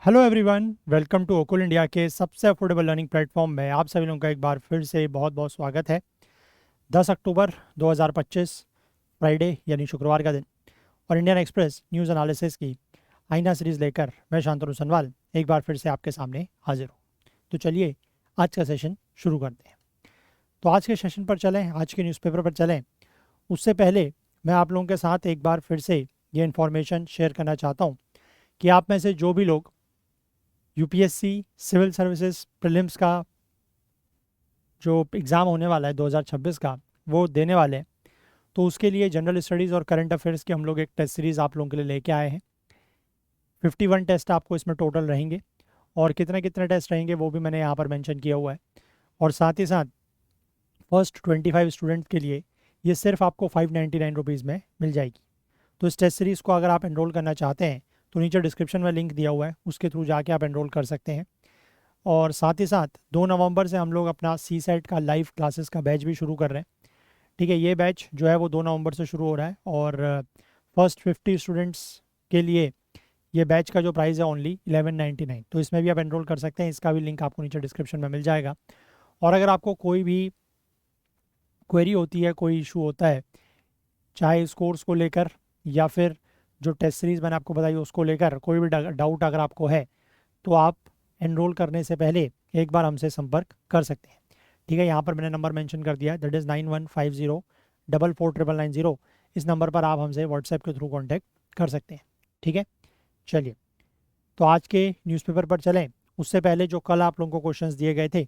Hello everyone, welcome to ओकुल India के सबसे अफोर्डेबल लर्निंग प्लेटफॉर्म में आप सभी लोगों का एक बार फिर से बहुत बहुत स्वागत है। 10 अक्टूबर 2025 फ्राइडे यानी शुक्रवार का दिन और इंडियन एक्सप्रेस न्यूज़ एनालिसिस की आईना सीरीज़ लेकर मैं शांतनु सनवाल एक बार फिर से आपके सामने हाजिर हूँ। तो चलिए आज का सेशन शुरू करते हैं। तो आज के सेशन पर चलें, आज के न्यूज़पेपर पर चलें। उससे पहले मैं आप लोगों के साथ एक बार फिर से ये इन्फॉर्मेशन शेयर करना चाहता हूँ कि आप में से जो भी लोग यूपीएससी सिविल सर्विसेज प्रीलिम्स का जो एग्ज़ाम होने वाला है 2026 का वो देने वाले हैं, तो उसके लिए जनरल स्टडीज़ और करंट अफेयर्स की हम लोग एक टेस्ट सीरीज़ आप लोगों के लिए लेके आए हैं। 51 टेस्ट आपको इसमें टोटल रहेंगे और कितने कितने टेस्ट रहेंगे वो भी मैंने यहाँ पर मेंशन किया हुआ है। और साथ ही साथ फर्स्ट 25 स्टूडेंट के लिए ये सिर्फ आपको 599 रुपीज़ में मिल जाएगी। तो इस टेस्ट सीरीज़ को अगर आप एनरोल करना चाहते हैं तो नीचे डिस्क्रिप्शन में लिंक दिया हुआ है, उसके थ्रू जाके आप एनरोल कर सकते हैं। और साथ ही साथ 2 नवंबर से हम लोग अपना सी सेट का लाइव क्लासेस का बैच भी शुरू कर रहे हैं। ठीक है, ये बैच जो है वो 2 नवंबर से शुरू हो रहा है और फर्स्ट 50 स्टूडेंट्स के लिए ये बैच का जो प्राइस है ओनली 1199। तो इसमें भी आप एनरोल कर सकते हैं, इसका भी लिंक आपको नीचे डिस्क्रिप्शन में मिल जाएगा। और अगर आपको कोई भी क्वेरी होती है, कोई इशू होता है, चाहे इस कोर्स को लेकर या फिर जो टेस्ट सीरीज़ मैंने आपको बताई उसको लेकर कोई भी डाउट अगर आपको है तो आप एनरोल करने से पहले एक बार हमसे संपर्क कर सकते हैं। ठीक है, यहाँ पर मैंने नंबर मेंशन कर दिया है, दैट इज़ 9150449990। इस नंबर पर आप हमसे व्हाट्सएप के थ्रू कांटेक्ट कर सकते हैं। ठीक है, चलिए तो आज के न्यूज़पेपर पर चलें। उससे पहले जो कल आप लोगों को क्वेश्चंस दिए गए थे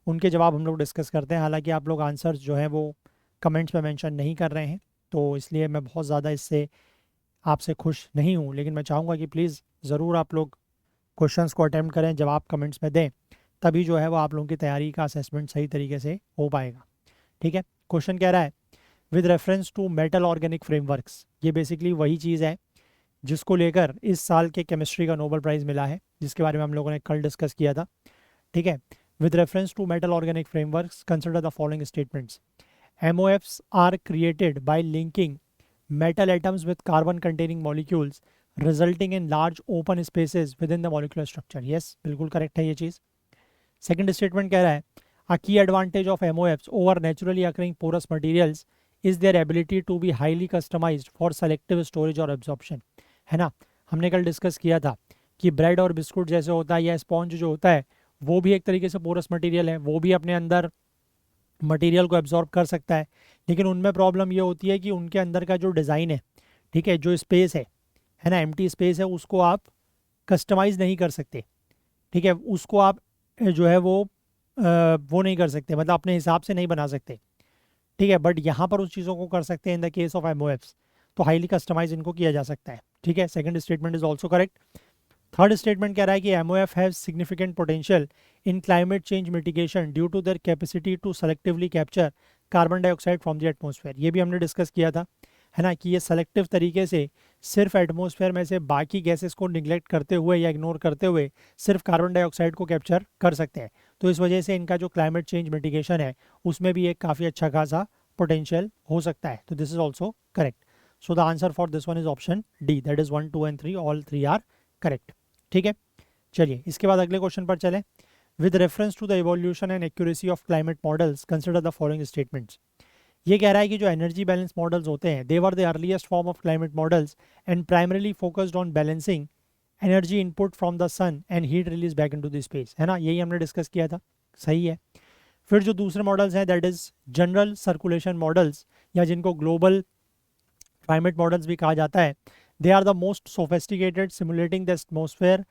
उनके जवाब हम लोग डिस्कस करते हैं। हालांकि आप लोग आंसर्स जो हैं वो कमेंट्स में मेंशन नहीं कर रहे हैं, तो इसलिए मैं बहुत ज़्यादा इससे आपसे खुश नहीं हूँ, लेकिन मैं चाहूँगा कि प्लीज़ ज़रूर आप लोग क्वेश्चंस को अटेम्प्ट करें, जवाब कमेंट्स में दें, तभी जो है वो आप लोगों की तैयारी का असेसमेंट सही तरीके से हो पाएगा। ठीक है, क्वेश्चन कह रहा है with reference to metal organic frameworks. ये बेसिकली वही चीज़ है जिसको लेकर इस साल के केमिस्ट्री का नोबेल प्राइज़ मिला है, जिसके बारे में हम लोगों ने कल डिस्कस किया था। ठीक है, with reference to metal organic frameworks consider the following statements. MOFs are created by linking metal atoms with carbon containing molecules resulting in large open spaces within the molecular structure. Yes, बिल्कुल correct है ये चीज़। Second statement कह रहा है a key advantage of MOFs over naturally occurring porous materials is their ability to be highly customized for selective storage or absorption। है ना, हमने कल डिस्कस किया था कि ब्रेड और बिस्कुट जैसे होता है या स्पॉन्ज जो होता है वो भी एक तरीके से पोरस मटेरियल है, वो भी अपने अंदर मटेरियल को एब्जॉर्ब कर सकता है। लेकिन उनमें प्रॉब्लम ये होती है कि उनके अंदर का जो डिज़ाइन है, ठीक है, जो स्पेस है ना, एम्प्टी स्पेस है, उसको आप कस्टमाइज़ नहीं कर सकते। ठीक है, उसको आप जो है वो नहीं कर सकते, मतलब अपने हिसाब से नहीं बना सकते। ठीक है, बट यहाँ पर उस चीज़ों को कर सकते हैं in the case of MOFs, तो हाईली कस्टमाइज इनको किया जा सकता है। ठीक है, second statement is also correct. Third statement कह रहा है कि MOF have significant potential in climate change mitigation due to their capacity to selectively capture carbon dioxide from the atmosphere. ये भी हमने डिस्कस किया था, है ना, कि ये सेलेक्टिव तरीके से सिर्फ एटमॉस्फेयर में से बाकी गैसेस को निगलेक्ट करते हुए या इग्नोर करते हुए सिर्फ कार्बन डाइऑक्साइड को कैप्चर कर सकते हैं। तो इस वजह से इनका जो क्लाइमेट चेंज मिटिगेशन है उसमें भी एक काफ़ी अच्छा खासा पोटेंशियल हो सकता है। तो this is also correct. So the answer for this one is option D, that is 1, 2 and 3, all 3 are correct. ठीक है, चलिए इसके बाद अगले क्वेश्चन पर चलें। With reference to the evolution and accuracy of climate models consider the following statements. ये कह रहा है कि जो एनर्जी बैलेंस मॉडल्स होते हैं they were the earliest form of climate models and primarily focused on balancing energy input from the sun and heat release back into the space. है ना, यही हमने डिस्कस किया था, सही है। फिर जो दूसरे मॉडल्स हैं that is general circulation models या जिनको ग्लोबल क्लाइमेट मॉडल्स भी कहा जाता है, they are the most sophisticated simulating the atmosphere,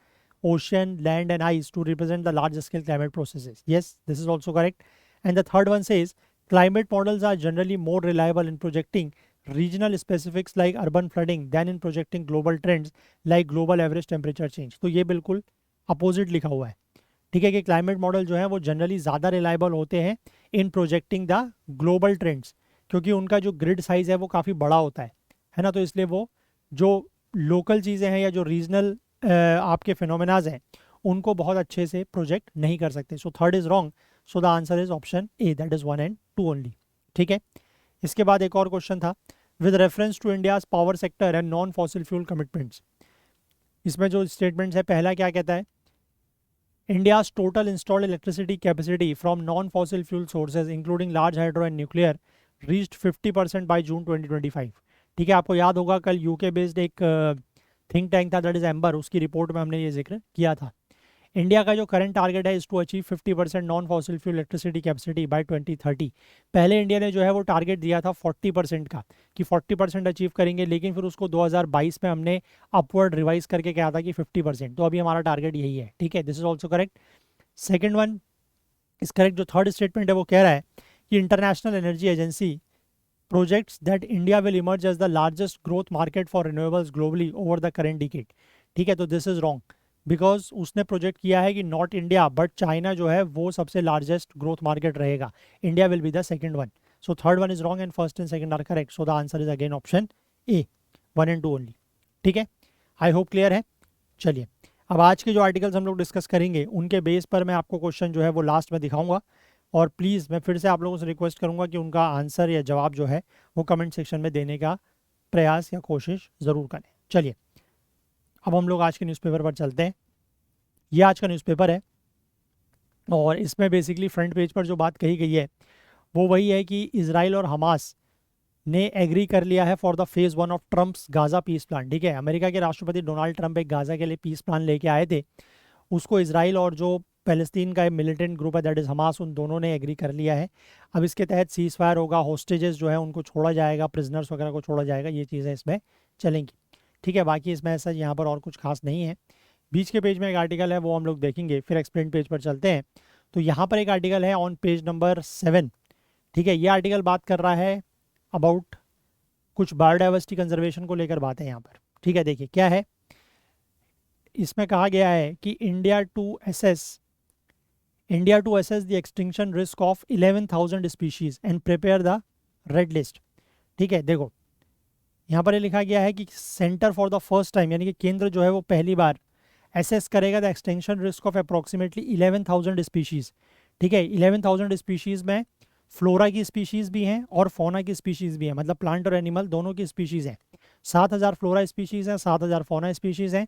ocean, land and ice to represent the large scale climate processes. Yes, this is also correct. And the third one says climate models are generally more reliable in projecting regional specifics like urban flooding than in projecting global trends like global average temperature change. तो ये बिल्कुल opposite लिखा हुआ है। ठीक है, कि climate model जो है वो जनरली ज़्यादा रिलायबल होते हैं इन प्रोजेक्टिंग द ग्लोबल ट्रेंड्स, क्योंकि उनका जो ग्रिड साइज है वो काफ़ी बड़ा होता है ना, तो इसलिए वो जो लोकल चीज़ें हैं या जो रीजनल आपके फिनोमेनाज हैं उनको बहुत अच्छे से प्रोजेक्ट नहीं कर सकते। So third is wrong, so the answer is option A, that is 1 and 2 only. ठीक है, इसके बाद एक और क्वेश्चन था with reference to India's power sector and non fossil fuel commitments. इसमें जो स्टेटमेंट्स है, पहला क्या कहता है, India's total installed electricity capacity from non-fossil fuel sources including large hydro and nuclear reached 50% by June 2025। ठीक है, आपको याद होगा कल यूके बेस्ड एक थिंक टैंक था दैट इज एम्बर, उसकी रिपोर्ट में हमने ये जिक्र किया था। इंडिया का जो करंट टारगेट है is to achieve 50% non fossil fuel electricity capacity by 2030। पहले इंडिया ने जो है वो टारगेट दिया था 40% का कि 40% अचीव करेंगे, लेकिन फिर उसको 2022 में हमने अपवर्ड रिवाइज करके कहा था कि 50%। तो अभी हमारा टारगेट यही है। ठीक है, this is also correct. Second one is correct. जो थर्ड स्टेटमेंट है वो कह रहा है कि international energy agency projects that India will emerge as the largest growth market for renewables globally over the current decade। ठीक है, तो दिस इज रॉन्ग बिकॉज उसने प्रोजेक्ट किया है कि नॉट इंडिया बट चाइना जो है वो सबसे लार्जेस्ट ग्रोथ मार्केट रहेगा, India will be the second one. So third one is wrong and first and second are correct. So the answer is again option A, 1 and 2 only. ठीक है, I hope clear है। चलिए, अब आज के जो articles हम लोग डिस्कस करेंगे उनके बेस पर मैं आपको क्वेश्चन जो है वो लास्ट में दिखाऊंगा, और प्लीज़ मैं फिर से आप लोगों से रिक्वेस्ट करूंगा कि उनका आंसर या जवाब जो है वो कमेंट सेक्शन में देने का प्रयास या कोशिश ज़रूर करें। चलिए, अब हम लोग आज के न्यूज़पेपर पर चलते हैं। ये आज का न्यूज़पेपर है और इसमें बेसिकली फ्रंट पेज पर जो बात कही गई है वो वही है कि इजराइल और हमास ने एग्री कर लिया है for the phase 1 of Trump's Gaza peace plan. ठीक है, अमेरिका के राष्ट्रपति डोनाल्ड ट्रंप एक गाज़ा के लिए पीस प्लान लेके आए थे, उसको इजराइल और जो पैलेस्तीन का मिलिटेंट ग्रुप है दैट इज़ हमास, उन दोनों ने एग्री कर लिया है। अब इसके तहत सीज फायर होगा, होस्टेजेस जो है उनको छोड़ा जाएगा, प्रिजनर्स वगैरह को छोड़ा जाएगा, ये चीज़ें इसमें चलेंगी। ठीक है, बाकी इसमें ऐसा यहाँ पर और कुछ खास नहीं है। बीच के पेज में एक आर्टिकल है वो हम लोग देखेंगे, फिर एक्सप्लेन पेज पर चलते हैं। तो यहाँ पर एक आर्टिकल है ऑन पेज नंबर 7। ठीक है, ये आर्टिकल बात कर रहा है अबाउट कुछ बायोडाइवर्सिटी कंजर्वेशन को लेकर बात है यहाँ पर। ठीक है, देखिए क्या है, इसमें कहा गया है कि India to assess the extinction risk of 11,000 species and prepare the red list। ठीक है, देखो यहाँ पर ये लिखा गया है कि centre for the first time, यानी कि केंद्र जो है वो पहली बार एसेस करेगा the extension risk of approximately 11,000 species. ठीक है, 11,000 स्पीशीज़ में फ्लोरा की स्पीशीज़ भी हैं और फोना की स्पीशीज़ भी हैं, मतलब प्लांट और एनिमल दोनों की स्पीशीज़ हैं। 7,000 फ्लोरा स्पीशीज़ हैं, 7,000 फोना स्पीशीज़ हैं,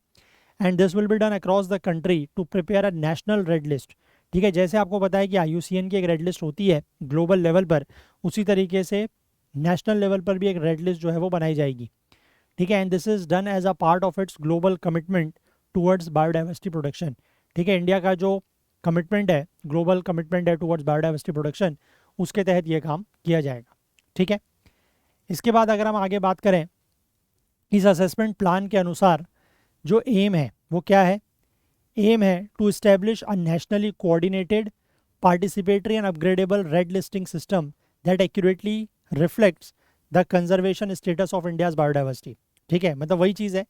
and this will be done across the country to prepare a national red list. ठीक है, जैसे आपको पता है कि IUCN की एक रेड लिस्ट होती है ग्लोबल लेवल पर, उसी तरीके से नेशनल लेवल पर भी एक रेड लिस्ट जो है वो बनाई जाएगी। ठीक है, and this is done as a part of its global commitment towards biodiversity production. ठीक है, इंडिया का जो कमिटमेंट है, ग्लोबल कमिटमेंट है टूवर्ड्स बायोडाइवर्सिटी प्रोडक्शन, उसके तहत ये काम किया जाएगा। ठीक है, इसके बाद अगर हम आगे बात करें, इस असेसमेंट प्लान के अनुसार जो एम है वो क्या है, एम है to establish a nationally coordinated participatory and upgradeable red listing system that accurately reflects the conservation status of India's biodiversity. ठीक है, मतलब वही चीज़ है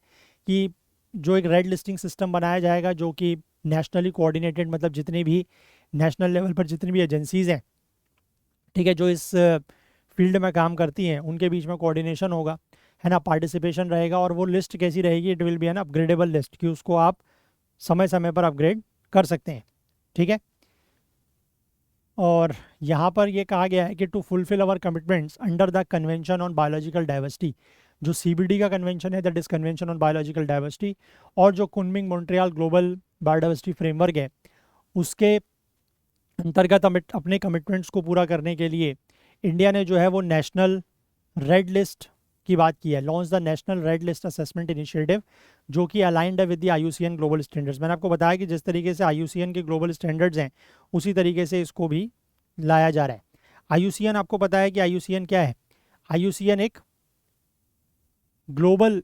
कि जो एक रेड लिस्टिंग सिस्टम बनाया जाएगा जो कि नेशनली कोऑर्डिनेटेड, मतलब जितनी भी नेशनल लेवल पर जितनी भी एजेंसीज़ हैं, ठीक है, जो इस फील्ड में काम करती हैं, उनके बीच में कोऑर्डिनेशन होगा, है ना, पार्टिसिपेशन रहेगा, और वो लिस्ट कैसी रहेगी, it will be an upgradeable list, कि उसको आप समय समय पर अपग्रेड कर सकते हैं। ठीक है, और यहाँ पर ये कहा गया है कि to fulfil our commitments under the convention on biological diversity, जो CBD का कन्वेंशन है that is convention on biological diversity, और जो Kunming Montreal global biodiversity framework है, उसके अंतर्गत अपने कमिटमेंट्स को पूरा करने के लिए इंडिया ने जो है वो नेशनल रेड लिस्ट की बात की है, launch the national red list assessment initiative, जो कि अलाइंड है with the IUCN global standards. मैंने आपको बताया कि जिस तरीके से IUCN के ग्लोबल स्टैंडर्ड्स हैं उसी तरीके से इसको भी लाया जा रहा है। IUCN, आपको पता है कि IUCN क्या है, IUCN एक ग्लोबल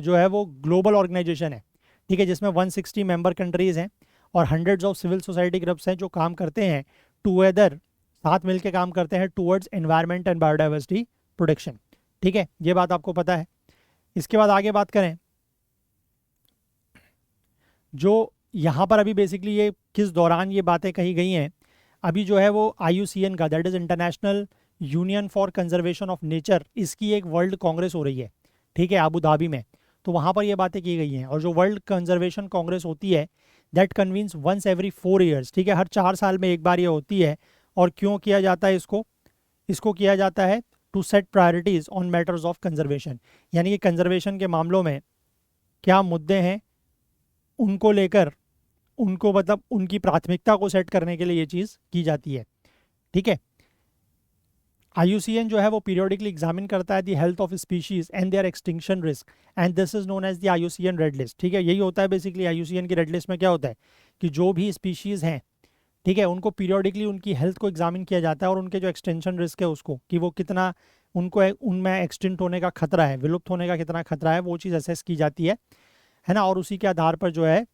जो है वो ग्लोबल ऑर्गेनाइजेशन है। ठीक है, जिसमें 160 मेंबर कंट्रीज़ हैं और hundreds of civil society groups हैं जो काम करते हैं टूगेदर, साथ मिलकर काम करते हैं towards environment and biodiversity protection. ठीक है, ये बात आपको पता है। इसके बाद आगे बात करें, जो यहाँ पर अभी बेसिकली ये किस दौरान ये बातें कही गई हैं, अभी जो है वो IUCN का, that is international union for conservation of nature, इसकी एक वर्ल्ड कांग्रेस हो रही है। ठीक है, अबू धाबी में, तो वहाँ पर ये बातें की गई हैं। और जो वर्ल्ड कंजर्वेशन कांग्रेस होती है that convince once every 4 years. ठीक है, हर 4 साल में एक बार ये होती है। और क्यों किया जाता है इसको किया जाता है to set priorities on matters of conservation, यानी कि कंजर्वेशन के मामलों में क्या मुद्दे हैं उनको लेकर उनको मतलब उनकी प्राथमिकता को सेट करने के लिए ये चीज़ की जाती है। ठीक है, IUCN जो है वो पीरियोडिकली एग्जामिन करता है the health of species and their extinction risk and this is known as the IUCN red list. ठीक है, यही होता है बेसिकली IUCN की रेड लिस्ट में क्या होता है कि जो भी स्पीशीज़ हैं, ठीक है, उनको पीरियोडिकली उनकी हेल्थ को एग्जामिन किया जाता है और उनके जो एक्सटेंशन रिस्क है उसको कि वो कितना उनको उनमें एक्सटिंक्ट होने का खतरा है, विलुप्त होने का कितना खतरा है, वो चीज़ असेस की जाती है ना। और उसी के आधार पर जो है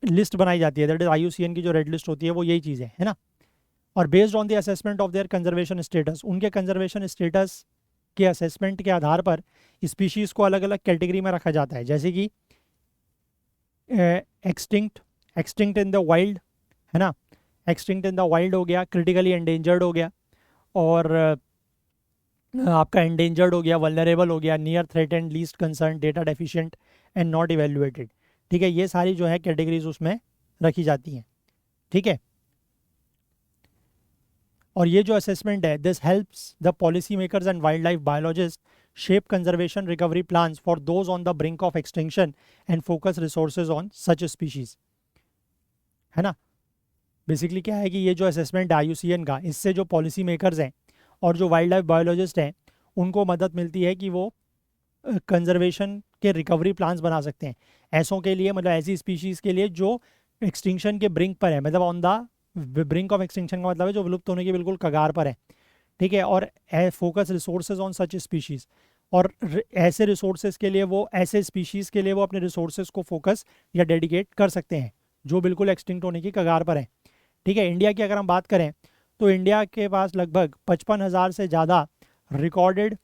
लिस्ट बनाई जाती है, दैट इज IUCN की जो रेड लिस्ट होती है वो यही चीज़ है ना। और based on the assessment of their conservation status, उनके कंजर्वेशन स्टेटस के असेसमेंट के आधार पर स्पीशीज़ को अलग अलग कैटेगरी में रखा जाता है, जैसे कि extinct, extinct in the wild, है ना, एक्सटिंक्ट इन द वाइल्ड हो गया, क्रिटिकली एंडेंजर्ड हो गया, और आपका एंडेंजर्ड हो गया, वल्नरेबल हो गया, near threatened, least concern, data deficient and not evaluated. ठीक है, ये सारी जो है कैटेगरीज उसमें रखी जाती हैं। ठीक है, और ये जो असेसमेंट है, this helps the policy makers and wild life biologist shape conservation recovery plans for those on the brink of extinction and focus resources on such species, है ना। बेसिकली क्या है कि ये जो असेसमेंट है IUCN का, इससे जो पॉलिसी मेकर्स हैं और जो वाइल्ड लाइफ बायोलॉजिस्ट हैं उनको मदद मिलती है कि वो कंजर्वेशन के रिकवरी प्लान्स बना सकते हैं ऐसों के लिए, मतलब ऐसी स्पीशीज़ के लिए जो एक्सटिंक्शन के ब्रिंक पर है, मतलब on the brink of extinction का मतलब है जो विलुप्त होने की बिल्कुल कगार पर है। ठीक है, और focus resources on such species, और ऐसे रिसोर्सेज के लिए वो, ऐसे स्पीशीज़ के लिए वो अपने रिसोर्सेज को फोकस या डेडिकेट कर सकते हैं जो बिल्कुल एक्सटिंक्ट होने की कगार पर है। ठीक है, इंडिया की अगर हम बात करें तो इंडिया के पास लगभग 55,000 से ज़्यादा रिकॉर्डेड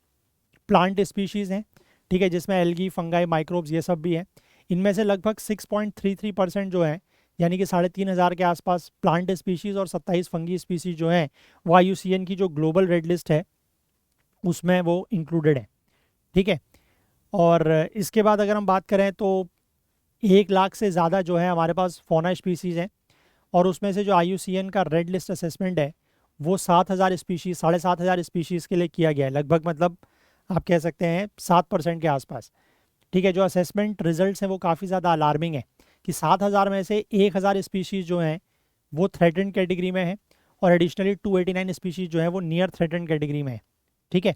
प्लांट स्पीशीज़ हैं। ठीक है, जिसमें एल्गी, फंगाई, माइक्रोब्स ये सब भी हैं। इनमें से लगभग 6.33% जो है, यानी कि 3,500 के आसपास प्लांट स्पीशीज़ और 27 फंगी स्पीशीज़ जो हैं वो IUCN की जो ग्लोबल रेड लिस्ट है उसमें वो इंक्लूडेड है। ठीक है, और इसके बाद अगर हम बात करें तो 1 लाख से ज़्यादा जो है हमारे पास फौना स्पीशीज़ हैं, और उसमें से जो IUCN का रेड लिस्ट असेसमेंट है वो 7,000 स्पीशीज़, 7,500 स्पीशीज़ के लिए किया गया है, लगभग मतलब आप कह सकते हैं 7% के आसपास। ठीक है, जो असेसमेंट रिजल्ट्स हैं वो काफ़ी ज़्यादा अलार्मिंग है कि 7,000 में से 1,000 स्पीशीज़ जो हैं वो थ्रेटेंड कैटेगरी में है, और एडिशनली 289 स्पीशीज़ जो है वो नियर थ्रेटेंड कैटेगरी में है। ठीक है,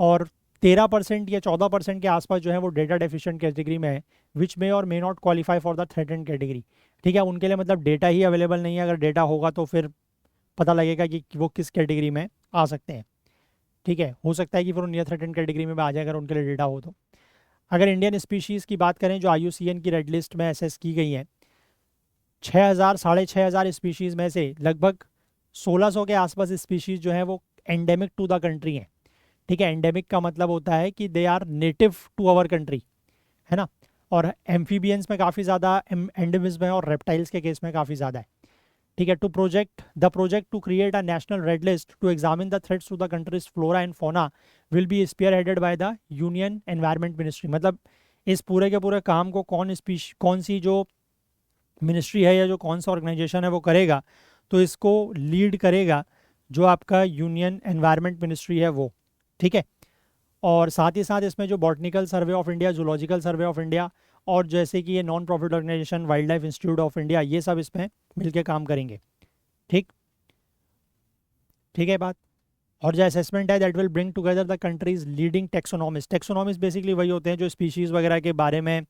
और 13% या 14% के आसपास जो है वो डेटा डेफिशिएंट कैटेगरी में है, विच मे और may not qualify for the threatened category. ठीक है, उनके लिए मतलब डेटा ही अवेलेबल नहीं है, अगर डेटा होगा तो फिर पता लगेगा कि वो किस कैटेगरी में आ सकते हैं। ठीक है, हो सकता है कि फिर नियर थ्रेटेंड कैटेगरी में आ जाए अगर उनके लिए डेटा हो तो। अगर इंडियन स्पीशीज़ की बात करें जो IUCN की रेड लिस्ट में असेस की गई हैं, 6,000 6,500 स्पीशीज़ में से लगभग 1,600 के आसपास स्पीशीज़ जो है वो एंडेमिक टू द कंट्री हैं। ठीक है, एंडेमिक का मतलब होता है कि they are native to our country, है ना। और एम्फीबियंस में काफ़ी ज़्यादा एंडेमिज्म है, और रेप्टाइल्स के केस में काफ़ी ज़्यादा है। ठीक है, project to create a national red list to examine the threats to the country's flora and fauna will be spearheaded by the union environment ministry. मतलब इस पूरे के पूरे काम को कौन सी जो मिनिस्ट्री है या जो कौन सा ऑर्गेनाइजेशन है वो करेगा, तो इसको लीड करेगा जो आपका यूनियन एनवायरमेंट मिनिस्ट्री है वो। ठीक है, और साथ ही साथ इसमें जो botanical survey of India, zoological survey of India, और जैसे कि ये non profit organisation wild life institute of India, ये सब इसमें मिलके काम करेंगे। ठीक ठीक है बात। और जो असेसमेंट है that will bring together the countries leading taxonomist. Taxonomist basically वही होते हैं जो स्पीशीज़ वगैरह के बारे में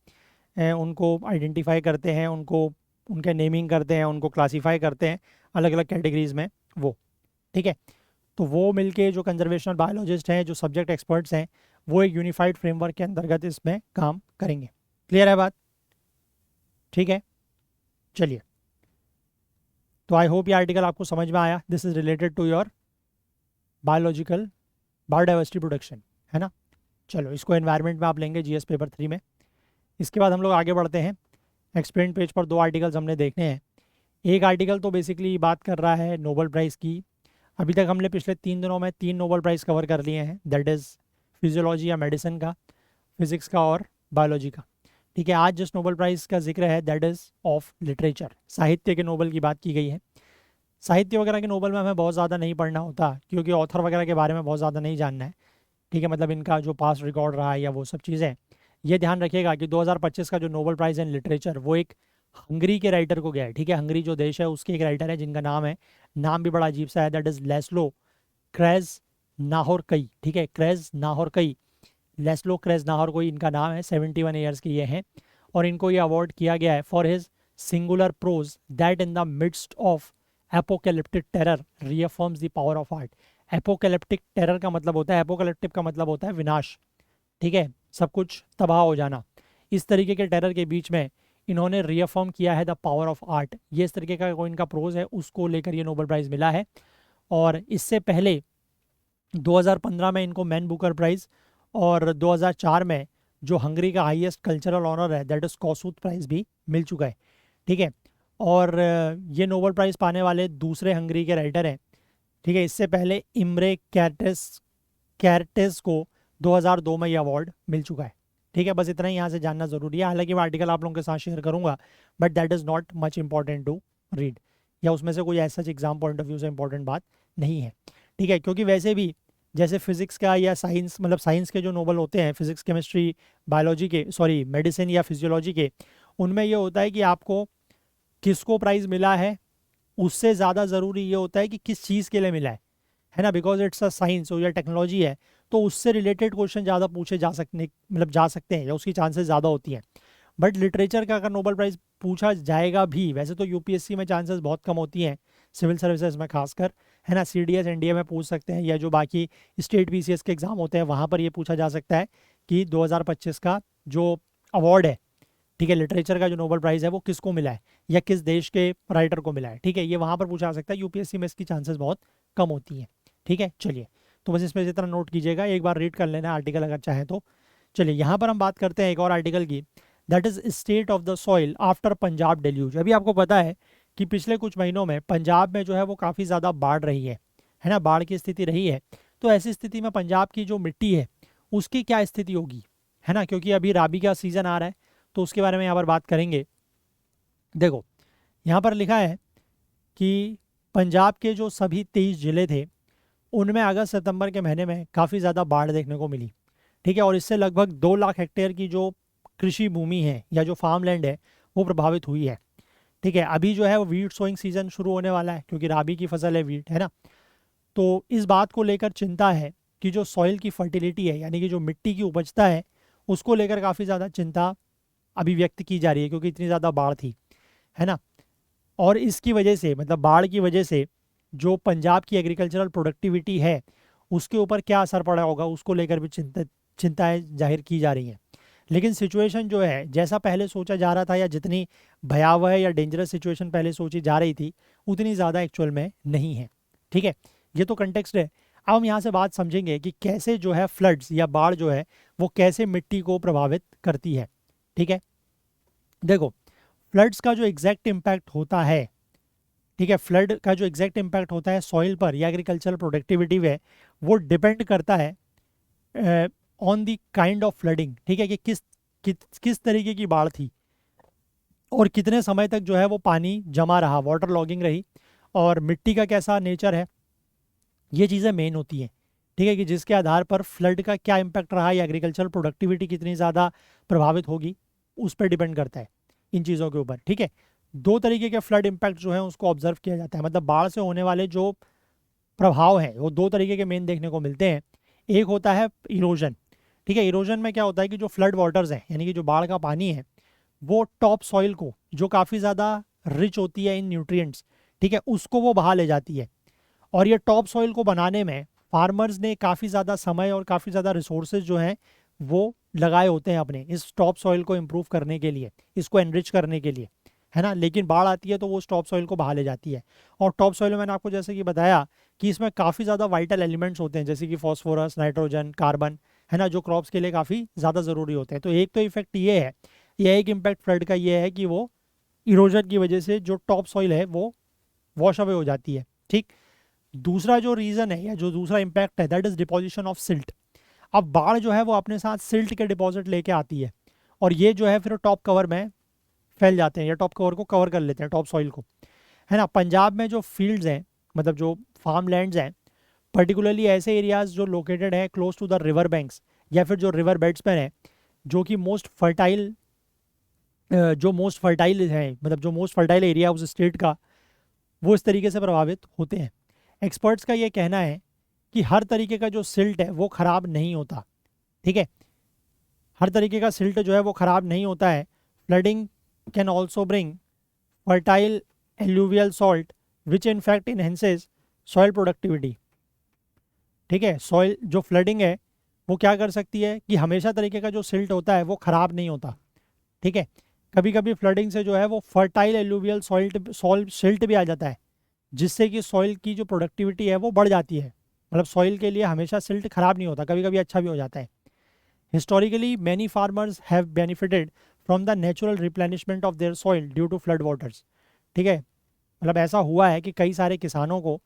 उनको आइडेंटिफाई करते हैं, उनको उनके नेमिंग करते हैं, उनको क्लासीफाई करते हैं अलग अलग कैटेगरीज में वो। ठीक है, तो वो मिलके जो कंजर्वेशनल बायोलॉजिस्ट हैं, जो सब्जेक्ट एक्सपर्ट्स हैं, वो एक यूनिफाइड फ्रेमवर्क के अंतर्गत इसमें काम करेंगे। क्लियर है बात? ठीक है, चलिए, तो आई होप ये आर्टिकल आपको समझ में आया। This is related to your biological biodiversity production, है ना। चलो, इसको एनवायरनमेंट में आप लेंगे GS पेपर 3 में। इसके बाद हम लोग आगे बढ़ते हैं। एक्सप्लेन पेज पर 2 आर्टिकल्स हमने देखने हैं। एक आर्टिकल तो बेसिकली बात कर रहा है नोबेल प्राइज़ की। अभी तक हमने पिछले 3 दिनों में 3 नोबेल प्राइज़ कवर कर लिए हैं, दैट इज़ फिजियोलॉजी या मेडिसिन का, फिज़िक्स का और बायोलॉजी का। ठीक है, आज जिस नोबेल प्राइज़ का जिक्र है दैट इज़ ऑफ लिटरेचर, साहित्य के नोबेल की बात की गई है। साहित्य वगैरह के नोबेल में हमें बहुत ज़्यादा नहीं पढ़ना होता, क्योंकि ऑथर वगैरह के बारे में बहुत ज़्यादा नहीं जानना है। ठीक है, मतलब इनका जो पास रिकॉर्ड रहा है या वो सब चीज़ें, ये ध्यान रखिएगा कि 2025 का जो नोबेल प्राइज़ इन लिटरेचर वो एक हंगरी के राइटर को गया है, ठीक है। हंगरी जो देश है उसके एक राइटर है जिनका नाम भी बड़ा अजीब सा है, दैट इज़ लेस्लो क्रेज नाहोरकई, ठीक है, क्रेज नाहोरकई, लेस्लो क्रेज नाहोरकई इनका नाम है। 71 ईयर्स के ये हैं और इनको ये अवार्ड किया गया है for his singular prose that in the midst of apocalyptic terror reaffirms the power of art. Apocalyptic terror का मतलब होता है, एपोकैलिप्टिक का मतलब होता है विनाश, ठीक है, सब कुछ तबाह हो जाना। इस तरीके के टेरर के बीच में इन्होंने रीअफर्म किया है द पावर ऑफ आर्ट। ये इस तरीके का कोई इनका प्रोज है, उसको लेकर ये नोबेल प्राइज़ मिला है। और इससे पहले 2015 में इनको मैन बुकर प्राइज़ और 2004 में जो हंगरी का हाईएस्ट कल्चरल ऑनर है दैट इज़ कॉसूत प्राइज़ भी मिल चुका है, ठीक है। और ये नोबेल प्राइज़ पाने वाले दूसरे हंगरी के राइटर हैं, ठीक है। इससे पहले इम्रे कैरटेस को 2002 में ये अवार्ड मिल चुका है, ठीक है। बस इतना ही यहाँ से जानना ज़रूरी है। हालांकि मैं आर्टिकल आप लोगों के साथ शेयर करूँगा but that is not much important to read, या उसमें से कोई ऐसा एग्जाम पॉइंट ऑफ व्यू से इंपॉर्टेंट बात नहीं है, ठीक है। क्योंकि वैसे भी जैसे फिजिक्स का या साइंस, मतलब साइंस के जो नोबल होते हैं, फिजिक्स केमिस्ट्री बायोलॉजी के, सॉरी मेडिसिन या फिजियोलॉजी के, उनमें ये होता है कि आपको किसको प्राइज़ मिला है उससे ज़्यादा ज़रूरी ये होता है कि किस चीज़ के लिए मिला है ना। बिकॉज इट्स अ साइंस या टेक्नोलॉजी है तो उससे रिलेटेड क्वेश्चन ज़्यादा पूछे जा सकते हैं या उसकी चांसेस ज़्यादा होती हैं। बट लिटरेचर का अगर नोबेल प्राइज़ पूछा जाएगा भी, वैसे तो यूपीएससी में चांसेस बहुत कम होती हैं, सिविल सर्विसेज में खासकर, है ना। सीडीएस एनडीए में पूछ सकते हैं या जो बाकी स्टेट बीसीएस के एग्ज़ाम होते हैं वहाँ पर ये पूछा जा सकता है कि 2025 का जो अवार्ड है, ठीक है, लिटरेचर का जो नोबेल प्राइज़ है वो किसको मिला है या किस देश के राइटर को मिला है, ठीक है। ये वहाँ पर पूछा जा सकता है, यूपीएससी में इसकी चांसेस बहुत कम होती हैं, ठीक है। चलिए, तो बस इसमें जितना नोट कीजिएगा, एक बार रीड कर लेना आर्टिकल अगर चाहें तो। चलिए, यहाँ पर हम बात करते हैं एक और आर्टिकल की, that is state of the soil after Punjab deluge. अभी आपको पता है कि पिछले कुछ महीनों में पंजाब में जो है वो काफ़ी ज़्यादा बाढ़ रही है ना, बाढ़ की स्थिति रही है। तो ऐसी स्थिति में पंजाब की जो मिट्टी है उसकी क्या स्थिति होगी, है ना, क्योंकि अभी राबी का सीज़न आ रहा है तो उसके बारे में यहाँ पर बात करेंगे। देखो, यहाँ पर लिखा है कि पंजाब के जो सभी 23 ज़िले थे उनमें अगस्त सितंबर के महीने में काफ़ी ज़्यादा बाढ़ देखने को मिली, ठीक है। और इससे लगभग 2 लाख हेक्टेयर की जो कृषि भूमि है या जो फार्म लैंड है वो प्रभावित हुई है, ठीक है। अभी जो है वो वीट सोइंग सीज़न शुरू होने वाला है क्योंकि राबी की फसल है वीट, है ना। तो इस बात को लेकर चिंता है कि जो सॉइल की फर्टिलिटी है यानी कि जो मिट्टी की उपजता है उसको लेकर काफ़ी ज़्यादा चिंता अभी व्यक्त की जा रही है क्योंकि इतनी ज़्यादा बाढ़ थी, है ना। और इसकी वजह से, मतलब बाढ़ की वजह से जो पंजाब की एग्रीकल्चरल प्रोडक्टिविटी है उसके ऊपर क्या असर पड़ा होगा उसको लेकर भी चिंताएं जाहिर की जा रही हैं। लेकिन सिचुएशन जो है जैसा पहले सोचा जा रहा था या जितनी भयावह या डेंजरस सिचुएशन पहले सोची जा रही थी उतनी ज़्यादा एक्चुअल में नहीं है, ठीक है। ये तो कंटेक्स्ट है। अब हम यहाँ से बात समझेंगे कि कैसे जो है फ्लड्स या बाढ़ जो है वो कैसे मिट्टी को प्रभावित करती है, ठीक है। देखो, फ्लड्स का जो एग्जैक्ट इम्पैक्ट होता है, ठीक है, फ्लड का जो एग्जैक्ट इम्पैक्ट होता है सॉइल पर या एग्रीकल्चरल प्रोडक्टिविटी में, वो डिपेंड करता है on the kind of flooding, ठीक है, कि किस तरीके की बाढ़ थी और कितने समय तक जो है वो पानी जमा रहा, वाटर लॉगिंग रही, और मिट्टी का कैसा नेचर है। ये चीज़ें मेन होती हैं, ठीक है, कि जिसके आधार पर फ्लड का क्या इम्पैक्ट रहा या एग्रीकल्चरल प्रोडक्टिविटी कितनी ज़्यादा प्रभावित होगी उस पर डिपेंड करता है, इन चीज़ों के ऊपर, ठीक है। 2 तरीके के फ्लड इम्पैक्ट जो है उसको ऑब्जर्व किया जाता है, मतलब बाढ़ से होने वाले जो प्रभाव हैं वो 2 तरीके के मेन देखने को मिलते हैं। एक होता है इरोजन, ठीक है। इरोजन में क्या होता है कि जो फ्लड वाटर्स हैं यानी कि जो बाढ़ का पानी है वो टॉप सॉइल को, जो काफ़ी ज़्यादा रिच होती है इन न्यूट्रिएंट्स, ठीक है, उसको वो बहा ले जाती है। और ये टॉप सॉइल को बनाने में फार्मर्स ने काफ़ी ज़्यादा समय और काफ़ी ज़्यादा रिसोर्सेज जो हैं वो लगाए होते हैं अपने इस टॉप सॉइल को इम्प्रूव करने के लिए, इसको एनरिच करने के लिए, है ना। लेकिन बाढ़ आती है तो वो उस टॉप सॉइल को बहा ले जाती है। और टॉप सॉइल में मैंने आपको जैसे कि बताया कि इसमें काफ़ी ज़्यादा वाइटल एलिमेंट्स होते हैं जैसे कि फॉस्फोरस, नाइट्रोजन, कार्बन, है ना, जो क्रॉप्स के लिए काफ़ी ज़्यादा ज़रूरी होते हैं। तो एक तो इफेक्ट ये है, यह एक इम्पैक्ट फ्लड का ये है कि वो इरोजन की वजह से जो टॉप सॉइल है वो वॉश अवे हो जाती है, ठीक। दूसरा जो रीज़न है या जो दूसरा इम्पैक्ट है that is deposition of silt. अब बाढ़ जो है वो अपने साथ सिल्ट के डिपॉजिट लेके आती है और ये जो है फिर टॉप कवर में फैल जाते हैं या टॉप कवर को कवर कर लेते हैं, टॉप सॉइल को, है ना। पंजाब में जो फील्ड्स हैं, मतलब जो फार्म लैंड्स हैं, पर्टिकुलरली ऐसे एरियाज जो लोकेटेड हैं close to the river banks या फिर जो रिवर बेड्स पर हैं, जो कि मोस्ट फर्टाइल है, मतलब जो मोस्ट फर्टाइल एरिया उस स्टेट का, वो इस तरीके से प्रभावित होते हैं। एक्सपर्ट्स का ये कहना है कि हर तरीके का जो सिल्ट है वो खराब नहीं होता। ठीक है, हर तरीके का सिल्ट जो है वो खराब नहीं होता है। Flooding can also bring fertile alluvial salt which in fact enhances soil productivity. ठीक है, सॉइल जो फ्लडिंग है वो क्या कर सकती है कि हमेशा तरीके का जो सिल्ट होता है वो खराब नहीं होता। ठीक है, कभी कभी फ्लडिंग से जो है वो फर्टाइल एल्यूवियल सॉइल सिल्ट भी आ जाता है, जिससे कि सॉइल की जो प्रोडक्टिविटी है वो बढ़ जाती है। मतलब सॉइल के लिए हमेशा सिल्ट खराब नहीं होता, कभी कभी अच्छा भी हो जाता है। Historically many farmers have benefited from the natural replenishment of their soil due to flood waters. ठीक है, मतलब ऐसा हुआ है कि कई सारे किसानों को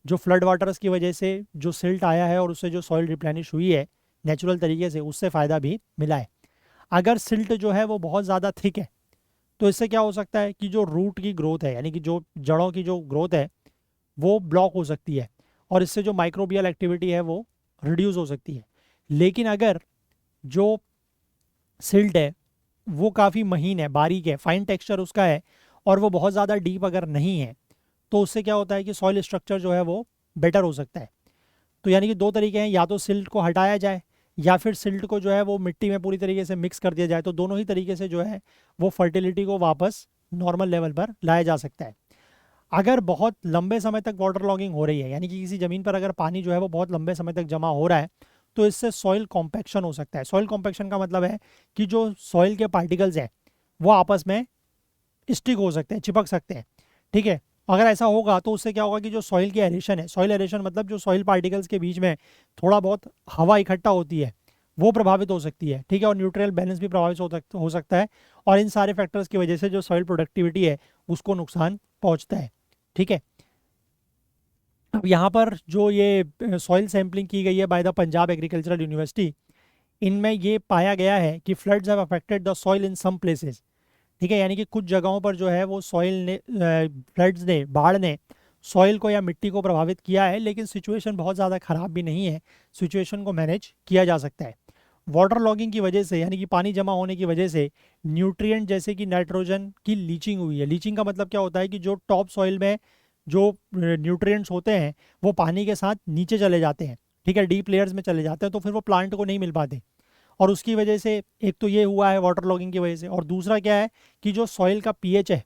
जो फ्लड वाटर्स की वजह से जो सिल्ट आया है और उससे जो सॉइल रिप्लेनिश हुई है नेचुरल तरीके से, उससे फ़ायदा भी मिला है। अगर सिल्ट जो है वो बहुत ज़्यादा थिक है तो इससे क्या हो सकता है कि जो रूट की ग्रोथ है, यानी कि जो जड़ों की जो ग्रोथ है वो ब्लॉक हो सकती है, और इससे जो माइक्रोबियल एक्टिविटी है वो रिड्यूस हो सकती है। लेकिन अगर जो सिल्ट है वो काफ़ी महीन है, बारीक है, फाइन टेक्सचर उसका है, और वो बहुत ज़्यादा डीप अगर नहीं है, तो उससे क्या होता है कि सॉइल स्ट्रक्चर जो है वो बेटर हो सकता है। तो यानी कि दो तरीके हैं, या तो सिल्ट को हटाया जाए या फिर सिल्ट को जो है वो मिट्टी में पूरी तरीके से मिक्स कर दिया जाए। तो दोनों ही तरीके से जो है वो फर्टिलिटी को वापस नॉर्मल लेवल पर लाया जा सकता है। अगर बहुत लंबे समय तक वाटर लॉगिंग हो रही है, यानी कि किसी ज़मीन पर अगर पानी जो है वो बहुत लंबे समय तक जमा हो रहा है, तो इससे सॉइल कॉम्पैक्शन हो सकता है। सॉइल कॉम्पैक्शन का मतलब है कि जो सॉइल के पार्टिकल्स हैं वो आपस में स्टिक हो सकते हैं, चिपक सकते हैं। ठीक है, अगर ऐसा होगा तो उससे क्या होगा कि जो सॉइल की एरेशन है, सॉइल एरेशन मतलब जो सॉइल पार्टिकल्स के बीच में थोड़ा बहुत हवा इकट्ठा होती है वो प्रभावित हो सकती है। ठीक है, और न्यूट्रियल बैलेंस भी प्रभावित हो सकता है, और इन सारे फैक्टर्स की वजह से जो सॉइल प्रोडक्टिविटी है उसको नुकसान पहुंचता है। ठीक है, अब यहाँ पर जो ये सॉइल सैम्पलिंग की गई है by the Punjab agricultural university, इनमें ये पाया गया है कि floods have affected the soil in some places. ठीक है, यानी कि कुछ जगहों पर जो है वो सॉइल ने, फ्लड्स ने, बाढ़ ने सॉइल को या मिट्टी को प्रभावित किया है, लेकिन सिचुएशन बहुत ज़्यादा ख़राब भी नहीं है, सिचुएशन को मैनेज किया जा सकता है। वाटर लॉगिंग की वजह से, यानी कि पानी जमा होने की वजह से न्यूट्रिएंट जैसे कि नाइट्रोजन की लीचिंग हुई है। लीचिंग का मतलब क्या होता है कि जो टॉप सॉइल में जो न्यूट्रिएंट्स होते हैं वो पानी के साथ नीचे चले जाते हैं। ठीक है, डीप लेयर्स में चले जाते हैं, तो फिर वो प्लांट को नहीं मिल पाते, और उसकी वजह से एक तो ये हुआ है वाटर लॉगिंग की वजह से, और दूसरा क्या है कि जो सॉइल का पीएच है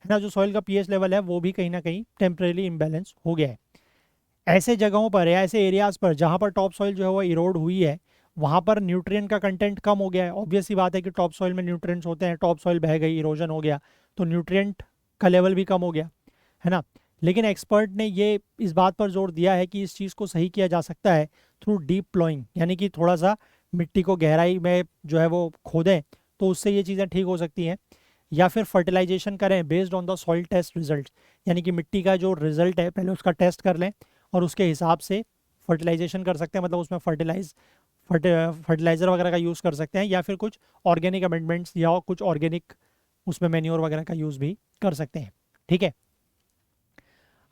ना, जो सॉइल का पीएच लेवल है वो भी कहीं ना कहीं टेम्परेरी इम्बैलेंस हो गया है। ऐसे जगहों पर या ऐसे एरियाज पर जहाँ पर टॉप सॉइल जो है वो इरोड हुई है, वहाँ पर न्यूट्रिएंट का कंटेंट कम हो गया है। ऑब्वियस सी बात है कि टॉप सॉइल में न्यूट्रिएंट्स होते हैं, टॉप सॉइल बह गई, इरोजन हो गया, तो न्यूट्रिएंट का लेवल भी कम हो गया, है ना। लेकिन एक्सपर्ट ने ये इस बात पर जोर दिया है कि इस चीज़ को सही किया जा सकता है थ्रू डीप प्लॉइंग, यानी कि थोड़ा सा मिट्टी को गहराई में जो है वो खोदें, तो उससे ये चीज़ें ठीक हो सकती हैं। या फिर फर्टिलाइजेशन करें based on the soil test result, यानी कि मिट्टी का जो रिजल्ट है पहले उसका टेस्ट कर लें और उसके हिसाब से फर्टिलाइजेशन कर सकते हैं, मतलब उसमें फर्टिलाइज़र वगैरह का यूज़ कर सकते हैं, या फिर कुछ ऑर्गेनिक अमेंडमेंट्स या कुछ ऑर्गेनिक उसमें मैन्योर वगैरह का यूज़ भी कर सकते हैं। ठीक है,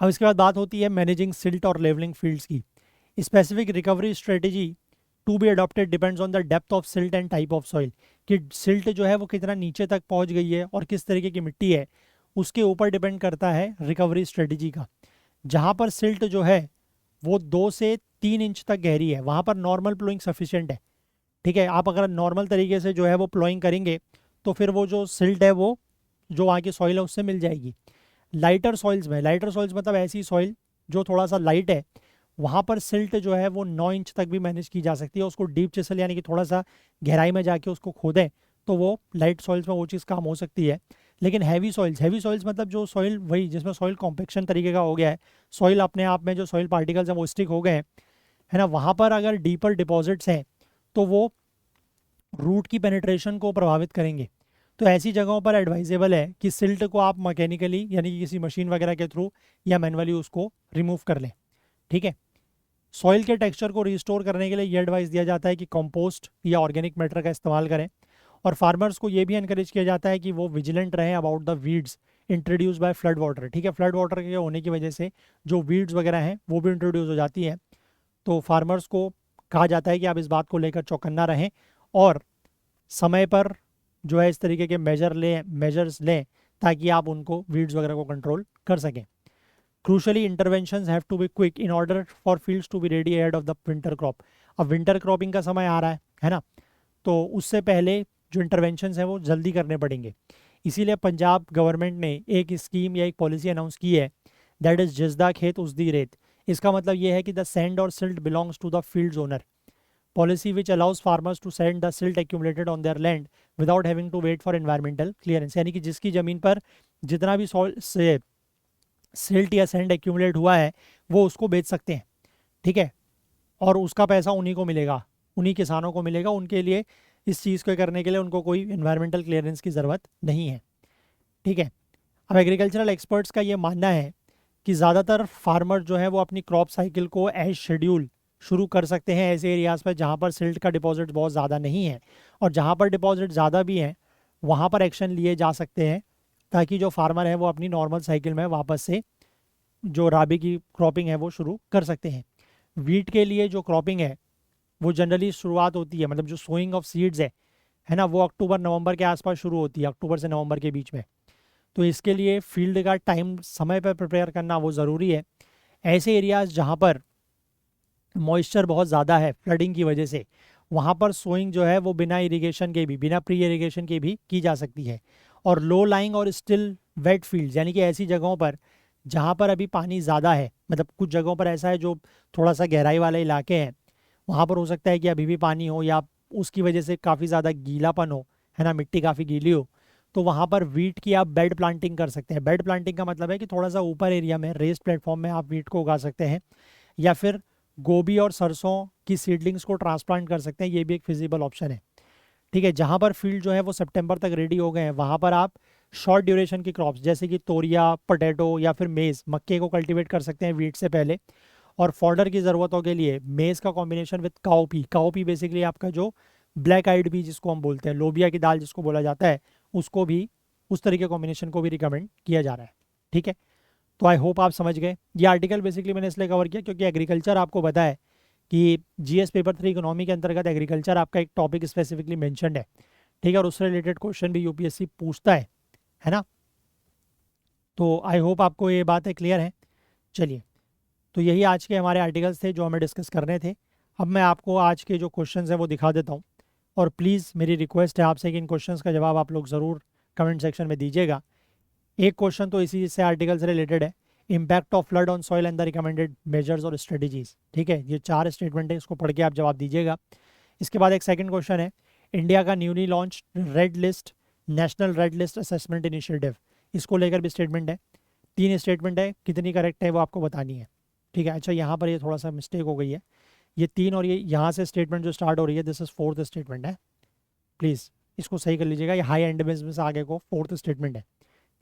अब इसके बाद बात होती है मैनेजिंग सिल्ट और लेवलिंग फील्ड्स की। Specific recovery strategy to be adopted depends on the depth of silt and type of soil, कि सिल्ट जो है वो कितना नीचे तक पहुंच गई है और किस तरीके की मिट्टी है, उसके ऊपर डिपेंड करता है रिकवरी स्ट्रेटेजी का। जहाँ पर सिल्ट जो है वो 2 से 3 इंच तक गहरी है, वहाँ पर नॉर्मल प्लोइंग सफिशिएंट है। ठीक है, आप अगर नॉर्मल तरीके से जो है वो प्लोइंग करेंगे तो फिर वो जो सिल्ट है वो जो वहाँ की सॉइल है उससे मिल जाएगी। लाइटर सॉइल्स में, लाइटर सॉइल्स मतलब ऐसी सॉइल जो थोड़ा सा लाइट है, वहाँ पर सिल्ट जो है वो 9 इंच तक भी मैनेज की जा सकती है। उसको डीप चिसल यानी कि थोड़ा सा गहराई में जाके उसको खोदें तो वो लाइट सॉइल्स में वो चीज़ काम हो सकती है। लेकिन हैवी सॉइल्स मतलब जो सॉइल वही जिसमें सॉइल कॉम्पेक्शन तरीके का हो गया है, सॉइल अपने आप में जो सॉइल पार्टिकल्स हैं वो स्टिक हो गए हैं, है ना, वहाँ पर अगर डीपर डिपॉजिट्स हैं तो वो रूट की पेनिट्रेशन को प्रभावित करेंगे। तो ऐसी जगहों पर एडवाइजेबल है कि सिल्ट को आप मैकेनिकली यानी कि किसी मशीन वगैरह के थ्रू या मैनुअली उसको रिमूव कर लें। ठीक है, सॉइल के टेक्सचर को रिस्टोर करने के लिए ये एडवाइस दिया जाता है कि कंपोस्ट या ऑर्गेनिक मैटर का इस्तेमाल करें, और फार्मर्स को ये भी इनकरेज किया जाता है कि वो विजिलेंट रहें about the weeds introduce by flood water. ठीक है, फ्लड वाटर के होने की वजह से जो वीड्स वगैरह हैं वो भी इंट्रोड्यूस हो जाती हैं, तो फार्मर्स को कहा जाता है कि आप इस बात को लेकर चौकन्ना रहें और समय पर जो है इस तरीके के मेजर्स लें ताकि आप उनको वीड्स वगैरह को कंट्रोल कर सकें। Crucially interventions have to be quick in order for fields to be ready ahead of the winter crop. अब विंटर क्रॉपिंग का समय आ रहा है ना, तो उससे पहले जो इंटरवेंशंस हैं वो जल्दी करने पड़ेंगे। इसीलिए पंजाब गवर्नमेंट ने एक स्कीम या एक पॉलिसी अनाउंस की है, दैट इज जिसदा खेत उसदी रेत। इसका मतलब ये है कि द सैंड और silt belongs to the field's owner, policy which allows farmers to send the silt accumulated on their land without having to wait for environmental clearance. यानी कि जिसकी ज़मीन पर जितना भी सिल्ट या सैंड एक्यूमुलेट हुआ है वो उसको बेच सकते हैं, ठीक है, और उसका पैसा उन्हीं को मिलेगा, उन्हीं किसानों को मिलेगा। उनके लिए इस चीज़ को करने के लिए उनको कोई एनवायरमेंटल क्लियरेंस की ज़रूरत नहीं है, ठीक है। अब एग्रीकल्चरल एक्सपर्ट्स का ये मानना है कि ज़्यादातर फार्मर जो है वो अपनी क्रॉप साइकिल को एज शेड्यूल शुरू कर सकते हैं ऐसे एरियाज़ पर जहाँ पर सिल्ट का डिपॉजिट बहुत ज़्यादा नहीं है, और जहाँ पर डिपॉजिट ज़्यादा भी हैं वहाँ पर एक्शन लिए जा सकते हैं ताकि जो फार्मर है वो अपनी नॉर्मल साइकिल में वापस से जो राबी की क्रॉपिंग है वो शुरू कर सकते हैं। वीट के लिए जो क्रॉपिंग है वो जनरली शुरुआत होती है, मतलब जो सोइंग ऑफ सीड्स है ना, वो अक्टूबर नवंबर के आसपास शुरू होती है, अक्टूबर से नवंबर के बीच में। तो इसके लिए फील्ड का टाइम समय पर प्रिपेयर करना वो ज़रूरी है। ऐसे एरियाज़ जहाँ पर मॉइस्चर बहुत ज़्यादा है फ्लडिंग की वजह से, वहाँ पर सोइंग जो है वो बिना इरिगेशन के भी, बिना प्री इरिगेशन के भी की जा सकती है। और लो लाइंग और स्टिल वेट फील्ड्स, यानी कि ऐसी जगहों पर जहाँ पर अभी पानी ज़्यादा है, मतलब कुछ जगहों पर ऐसा है जो थोड़ा सा गहराई वाले इलाके हैं, वहाँ पर हो सकता है कि अभी भी पानी हो या उसकी वजह से काफ़ी ज़्यादा गीलापन हो, है ना, मिट्टी काफ़ी गीली हो, तो वहाँ पर वीट की आप बेड प्लांटिंग कर सकते हैं। बेड प्लांटिंग का मतलब है कि थोड़ा सा ऊपर एरिया में रेस्ड प्लेटफॉर्म में आप वीट को उगा सकते हैं, या फिर गोभी और सरसों की सीडलिंग्स को ट्रांसप्लांट कर सकते हैं, ये भी एक फिजिबल ऑप्शन है, ठीक है। जहाँ पर फील्ड जो है वो सितंबर तक रेडी हो गए हैं वहाँ पर आप शॉर्ट ड्यूरेशन की क्रॉप्स जैसे कि तोरिया, पोटैटो या फिर मेज़, मक्के को कल्टीवेट कर सकते हैं वीट से पहले। और फॉडर की ज़रूरतों के लिए मेज़ का combination with cowpea, cowpea basically आपका जो ब्लैक आइड भी जिसको हम बोलते हैं, लोबिया की दाल जिसको बोला जाता है, उसको भी, उस तरीके कॉम्बिनेशन को भी रिकमेंड किया जा रहा है, ठीक है। तो आई होप आप समझ गए। ये आर्टिकल बेसिकली मैंने इसलिए कवर किया क्योंकि एग्रीकल्चर आपको पता है कि जीएस पेपर 3 इकोनॉमी के अंतर्गत एग्रीकल्चर आपका एक टॉपिक स्पेसिफिकली मेंशन्ड है, ठीक है, और उससे रिलेटेड क्वेश्चन भी यूपीएससी पूछता है ना। तो आई होप आपको ये बातें क्लियर हैं। चलिए, तो यही आज के हमारे आर्टिकल्स थे जो हमें डिस्कस करने थे। अब मैं आपको आज के जो क्वेश्चंस हैं वो दिखा देता हूँ, और प्लीज़ मेरी रिक्वेस्ट है आपसे कि इन क्वेश्चंस का जवाब आप लोग ज़रूर कमेंट सेक्शन में दीजिएगा। एक क्वेश्चन तो इसी से आर्टिकल से रिलेटेड है, impact of flood on soil and the recommended measures और स्ट्रेटजीज, ठीक है। ये 4 स्टेटमेंट है, इसको पढ़ के आप जवाब दीजिएगा। इसके बाद एक सेकंड क्वेश्चन है, इंडिया का newly launch red list, national red list assessment initiative, इसको लेकर भी स्टेटमेंट है। 3 स्टेटमेंट है, कितनी करेक्ट है वो आपको बतानी है, ठीक है। अच्छा, यहाँ पर ये थोड़ा सा मिस्टेक हो गई है, ये 3 और ये यहाँ से स्टेटमेंट जो स्टार्ट हो रही है दिस इज 4th स्टेटमेंट है, प्लीज़ इसको सही कर लीजिएगा। ये हाई एंड में से आगे को 4th स्टेटमेंट है,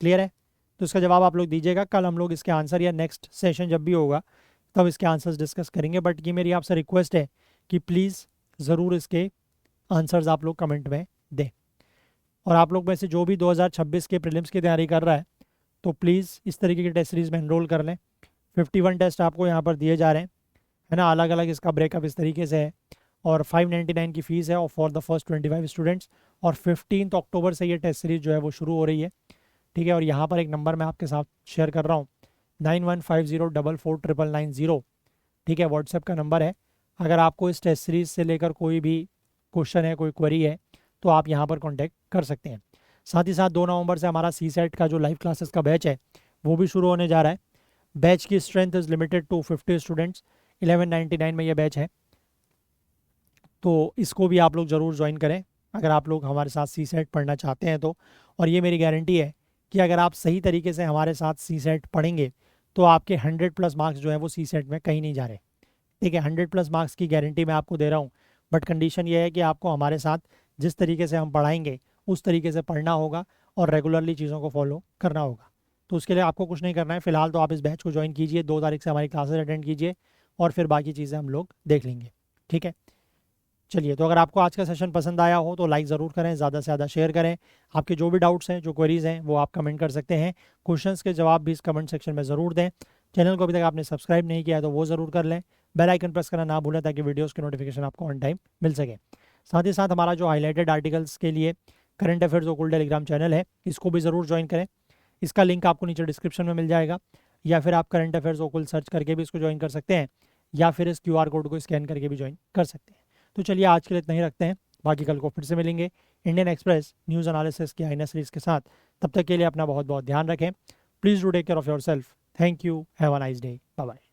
क्लियर है। तो इसका जवाब आप लोग दीजिएगा। कल हम लोग इसके आंसर या नेक्स्ट सेशन जब भी होगा तब इसके आंसर्स डिस्कस करेंगे, बट ये मेरी आपसे रिक्वेस्ट है कि प्लीज़ ज़रूर इसके आंसर्स आप लोग कमेंट में दें। और आप लोग में से जो भी 2026 के प्रीलिम्स की तैयारी कर रहा है तो प्लीज़ इस तरीके की टेस्ट सीरीज़ में एनरोल कर लें। 51 टेस्ट आपको यहाँ पर दिए जा रहे हैं, है ना, अलग अलग इसका ब्रेकअप इस तरीके से है, और 599 की फ़ीस है और फॉर द फर्स्ट 25 स्टूडेंट्स। और 15 अक्टूबर से ये टेस्ट सीरीज़ जो है वो शुरू हो रही है, ठीक है। और यहाँ पर एक नंबर मैं आपके साथ शेयर कर रहा हूँ, 9150449990, ठीक है, व्हाट्सएप का नंबर है। अगर आपको इस टेस्ट सीरीज़ से लेकर कोई भी क्वेश्चन है, कोई क्वेरी है, तो आप यहाँ पर कॉन्टैक्ट कर सकते हैं। साथ ही साथ 2 नवंबर से हमारा CSET का जो लाइव क्लासेस का बैच है वो भी शुरू होने जा रहा है। बैच की strength is limited to 50 students, 1199 में ये बैच है, तो इसको भी आप लोग ज़रूर ज्वाइन करें अगर आप लोग हमारे साथ CSET पढ़ना चाहते हैं तो। और ये मेरी गारंटी है कि अगर आप सही तरीके से हमारे साथ CSET पढ़ेंगे तो आपके 100+ मार्क्स जो है वो CSET में कहीं नहीं जा रहे, ठीक है। 100+ मार्क्स की गारंटी मैं आपको दे रहा हूँ, बट कंडीशन ये है कि आपको हमारे साथ जिस तरीके से हम पढ़ाएंगे उस तरीके से पढ़ना होगा और रेगुलरली चीज़ों को फॉलो करना होगा। तो उसके लिए आपको कुछ नहीं करना है, फिलहाल तो आप इस बैच को ज्वाइन कीजिए, 2 तारीख से हमारी क्लासेस अटेंड कीजिए, और फिर बाकी चीज़ें हम लोग देख लेंगे, ठीक है। चलिए, तो अगर आपको आज का सेशन पसंद आया हो तो लाइक ज़रूर करें, ज़्यादा से ज़्यादा शेयर करें। आपके जो भी डाउट्स हैं, जो क्वेरीज़ हैं, वो आप कमेंट कर सकते हैं। क्वेश्चंस के जवाब भी इस कमेंट सेक्शन में ज़रूर दें। चैनल को अभी तक आपने सब्सक्राइब नहीं किया है तो वो ज़रूर कर लें। बेल आइकन प्रेस करना ना भूलें ताकि वीडियोज़ की नोटिफिकेशन आपको ऑन टाइम मिल सके। साथ ही साथ हमारा जो हाईलाइटेड आर्टिकल्स के लिए करंट अफेयर्स ओकुल टेलीग्राम चैनल है, इसको भी ज़रूर ज्वाइन करें। इसका लिंक आपको नीचे डिस्क्रिप्शन में मिल जाएगा, या फिर आप करंट अफेयर्स ओकुल सर्च करके भी इसको ज्वाइन कर सकते हैं, या फिर इस QR कोड को स्कैन करके भी ज्वाइन कर सकते हैं। तो चलिए आज के लिए इतना ही रखते हैं, बाकी कल को फिर से मिलेंगे इंडियन एक्सप्रेस न्यूज़ एनालिसिस की आईना सीरीज़ के साथ। तब तक के लिए अपना बहुत बहुत ध्यान रखें। Please do take care of yourself. Thank you, have a nice day, bye bye.